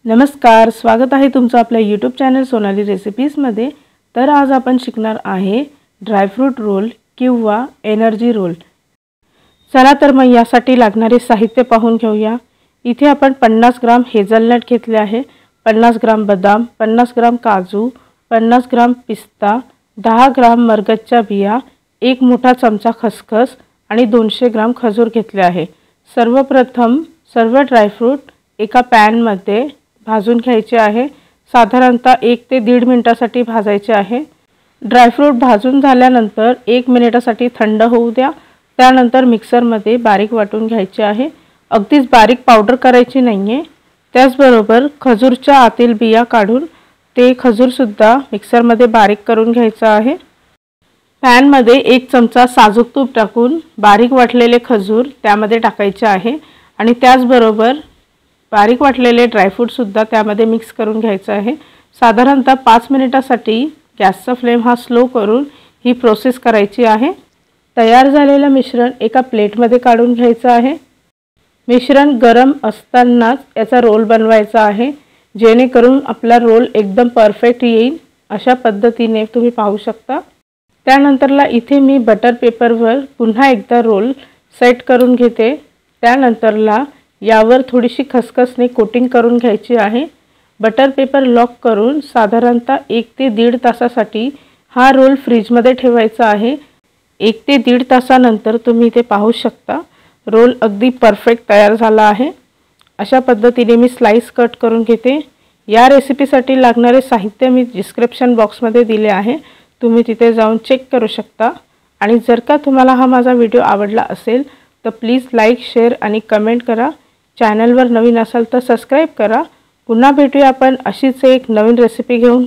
नमस्कार, स्वागत आहे तुमचं आपल्या YouTube चॅनल सोनाली रेसिपीजमध्ये। तर आज आपण शिकणार आहे ड्रायफ्रूट रोल किंवा एनर्जी रोल। चला तर मग यासाठी लागणारे साहित्य पाहून घेऊया। इथे आपण 50 ग्राम हेझलनट घेतले आहे, 50 ग्राम बदाम, 50 ग्राम काजू, 50 ग्राम पिस्ता, 10 ग्राम मरगजच्या बिया, एक मोठा चमचा खसखस आणि 200 ग्राम खजूर घेतले आहे। सर्वप्रथम सर्व ड्रायफ्रूट एका पॅन मध्ये भाजून घ्यायचे आहे। साधारणतः 1 ते 1.5 मिनिटासाठी भाजायचे आहे। ड्रायफ्रूट भाजून झाल्यानंतर 1 मिनिटासाठी थंड होऊ द्या। त्यानंतर मिक्सर मध्ये बारीक वाटून घ्यायचे आहे। अगदीच बारीक पावडर करायची नाहीये। त्याचबरोबर खजूरच्या आतील बिया काढून ते खजूर सुद्धा मिक्सर मध्ये बारीक करून घ्यायचा आहे। पॅन मध्ये 1 चमचा साजूक तूप टाकून बारीक वाटलेले खजूर त्यामध्ये टाकायचे आहे आणि त्याचबरोबर बारीक वाटलेले ड्रायफ्रूट सुद्धा त्यामध्ये मिक्स करून घ्यायचे आहे। साधारणतः 5 मिनिटासाठी गॅसचा फ्लेम हा स्लो करून ही प्रोसेस करायची आहे। तयार झालेले मिश्रण एका प्लेट मध्ये काढून घ्यायचे आहे। मिश्रण गरम असतानाच याचा रोल बनवायचा आहे, जेणेकरून आपला रोल एकदम परफेक्ट येईल। अशा पद्धतीने तुम्ही पाहू शकता। त्यानंतरला इथे मी बटर पेपरवर पुन्हा एकदा रोल सेट करून घेते। त्यानंतरला यावर थोडीशी खसखसने कोटिंग करून घ्यायची आहे। बटर पेपर लॉक करून साधारणतः 1 ते 1.5 तासासाठी हा रोल फ्रीज मध्ये ठेवायचा आहे। 1 ते 1.5 तासानंतर तुम्ही इथे पाहू शकता रोल अगदी परफेक्ट तयार झाला आहे। अशा पद्धतीने मी स्लाइस कट करून घेते। या रेसिपीसाठी लागणारे साहित्य मी डिस्क्रिप्शन बॉक्समध्ये दिले आहे, तुम्ही तिथे जाऊन चेक करू शकता। आणि जर का तुम्हाला हा माझा व्हिडिओ आवडला असेल तर प्लीज लाईक, शेअर आणि कमेंट करा। चॅनलवर नवीन असाल तर सबस्क्राइब करा। पुन्हा भेटूया आपण अशीच एक नवीन रेसिपी घेऊन।